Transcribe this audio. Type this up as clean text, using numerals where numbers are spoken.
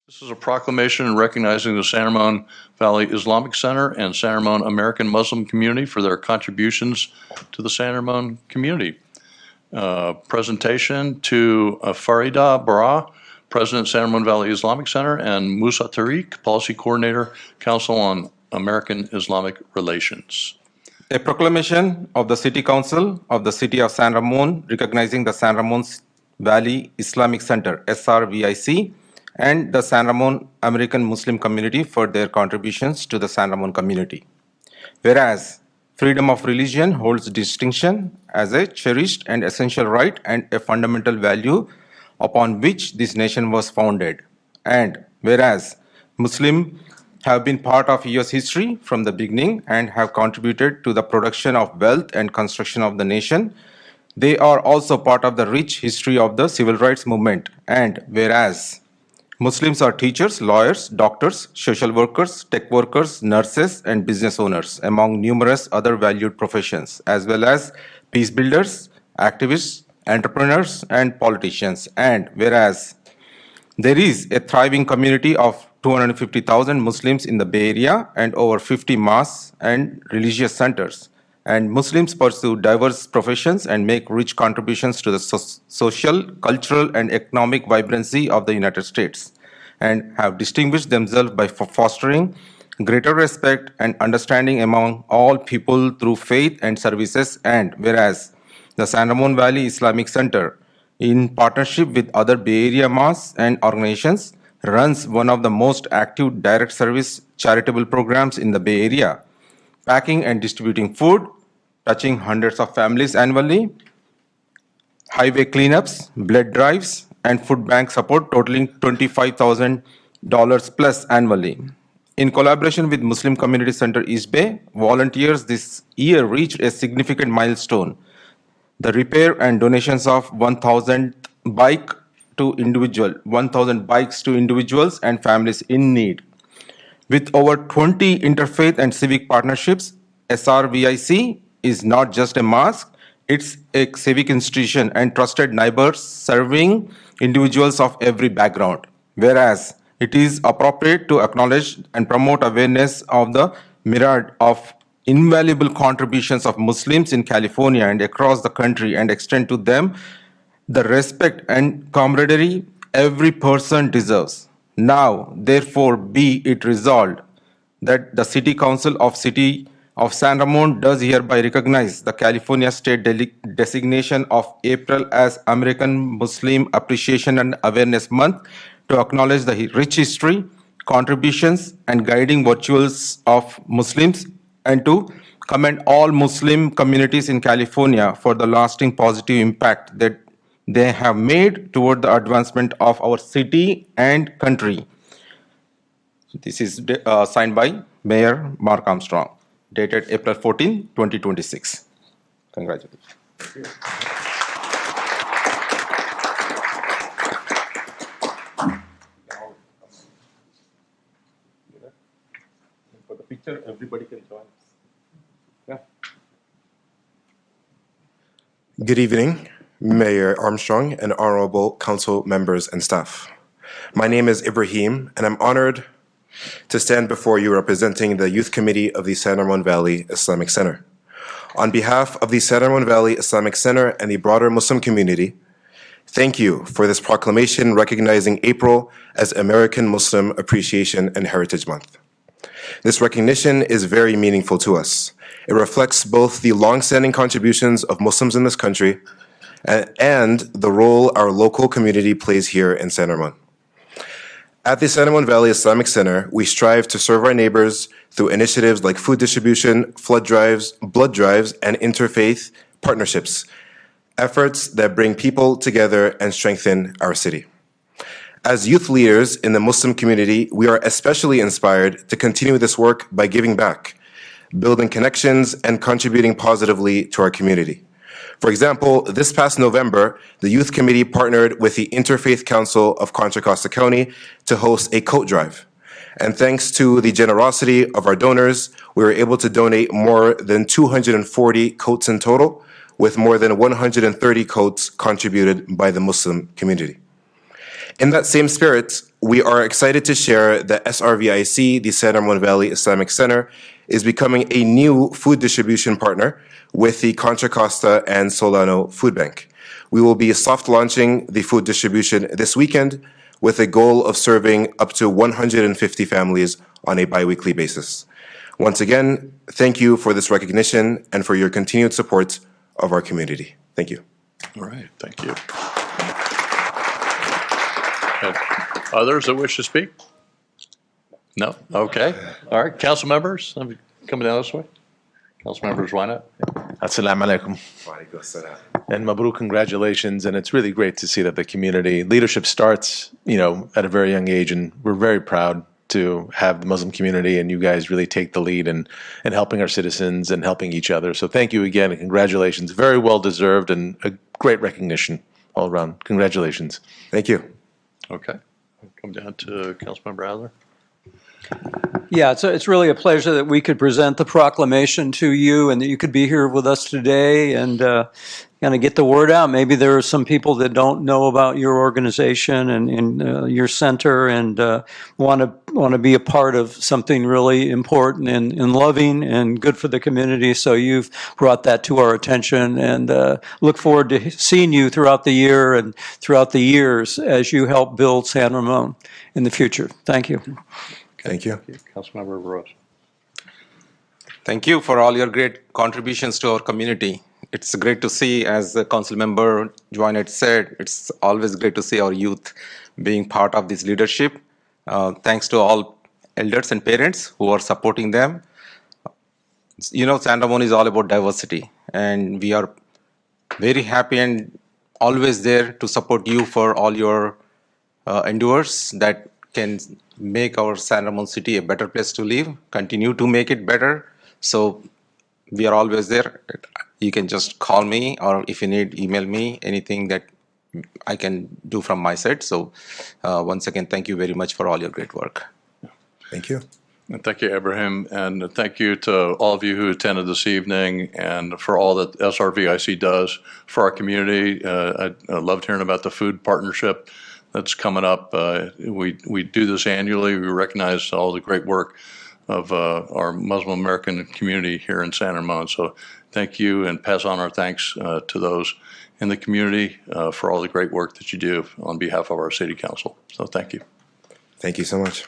This is a proclamation recognizing the San Ramon Valley Islamic Center and San Ramon-American Muslim community for their contributions to the San Ramon community. Presentation to Farida Bara, President, San Ramon Valley Islamic Center, and Musa Tariq, Policy Coordinator, Council on American Islamic Relations. A proclamation of the City Council of the City of San Ramon recognizing the San Ramon Valley Islamic Center, SRVIC, and the San Ramon American Muslim community for their contributions to the San Ramon community. Whereas freedom of religion holds distinction as a cherished and essential right and a fundamental value upon which this nation was founded. And whereas Muslims have been part of US history from the beginning and have contributed to the production of wealth and construction of the nation, they are also part of the rich history of the civil rights movement. And whereas Muslims are teachers, lawyers, doctors, social workers, tech workers, nurses, and business owners, among numerous other valued professions, as well as peace builders, activists, entrepreneurs, and politicians. And whereas there is a thriving community of 250,000 Muslims in the Bay Area and over 50 mosques and religious centers, and Muslims pursue diverse professions and make rich contributions to the social, cultural, and economic vibrancy of the United States, and have distinguished themselves by fostering greater respect and understanding among all people through faith and services. And whereas the San Ramon Valley Islamic Center, in partnership with other Bay Area mosques and organizations, runs one of the most active direct service charitable programs in the Bay Area, packing and distributing food, touching hundreds of families annually, highway cleanups, blood drives, and food bank support totaling $25,000 plus annually. In collaboration with Muslim Community Center East Bay, volunteers this year reached a significant milestone: the repair and donations of 1,000 bikes to individuals and families in need. With over 20 interfaith and civic partnerships, SRVIC is not just a mosque, it's a civic institution and trusted neighbors serving individuals of every background. Whereas it is appropriate to acknowledge and promote awareness of the myriad of invaluable contributions of Muslims in California and across the country, and extend to them the respect and camaraderie every person deserves. Now, therefore, be it resolved that the City Council of City of San Ramon does hereby recognize the California State designation of April as American Muslim Appreciation and Awareness Month to acknowledge the rich history, contributions, and guiding virtues of Muslims, and to commend all Muslim communities in California for the lasting positive impact that they have made toward the advancement of our city and country. This is signed by Mayor Mark Armstrong, dated April 14, 2026. Congratulations. For the picture, everybody can join us. Yeah. Good evening, Mayor Armstrong and honorable council members and staff. My name is Ibrahim, and I'm honored to stand before you representing the Youth Committee of the San Ramon Valley Islamic Center. On behalf of the San Ramon Valley Islamic Center and the broader Muslim community, thank you for this proclamation recognizing April as American Muslim Appreciation and Heritage Month. This recognition is very meaningful to us. It reflects both the long-standing contributions of Muslims in this country and the role our local community plays here in San Ramon. At the San Ramon Valley Islamic Center, we strive to serve our neighbors through initiatives like food distribution, flood drives, blood drives, and interfaith partnerships, efforts that bring people together and strengthen our city. As youth leaders in the Muslim community, we are especially inspired to continue this work by giving back, building connections, and contributing positively to our community. For example, this past November, the Youth Committee partnered with the Interfaith Council of Contra Costa County to host a coat drive. And thanks to the generosity of our donors, we were able to donate more than 240 coats in total, with more than 130 coats contributed by the Muslim community. In that same spirit, we are excited to share that SRVIC, the San Ramon Valley Islamic Center, is becoming a new food distribution partner with the Contra Costa and Solano Food Bank. We will be soft launching the food distribution this weekend with a goal of serving up to 150 families on a biweekly basis. Once again, thank you for this recognition and for your continued support of our community. Thank you. All right, thank you. Others that wish to speak? No? Okay. All right, council members, coming down this way. Councilmember Jweinat. Assalamu alaikum. And Mabruk, congratulations. And it's really great to see that the community leadership starts, at a very young age. And we're very proud to have the Muslim community and you guys really take the lead in helping our citizens and helping each other. So thank you again and congratulations. Very well deserved and a great recognition all around. Congratulations. Thank you. Okay. Come down to Councilmember Adler. Yeah, it's really a pleasure that we could present the proclamation to you and that you could be here with us today and kind of get the word out. Maybe there are some people that don't know about your organization and your center and want to be a part of something really important and loving and good for the community. So you've brought that to our attention and look forward to seeing you throughout the year and throughout the years as you help build San Ramon in the future. Thank you. Thank you. Councilmember Verose. Thank you for all your great contributions to our community. It's great to see, as the council member Jweinat said, it's always great to see our youth being part of this leadership. Thanks to all elders and parents who are supporting them. San Ramon is all about diversity, and we are very happy and always there to support you for all your endeavors that can make our San Ramon city a better place to live, continue to make it better. So we are always there. You can just call me, or if you need, email me, anything that I can do from my side. So once again, thank you very much for all your great work. Thank you. And thank you, Ibrahim, and thank you to all of you who attended this evening and for all that SRVIC does for our community. I loved hearing about the food partnership that's coming up. We do this annually. We recognize all the great work of our Muslim American community here in San Ramon. So thank you, and pass on our thanks to those in the community for all the great work that you do on behalf of our city council. So thank you. Thank you so much.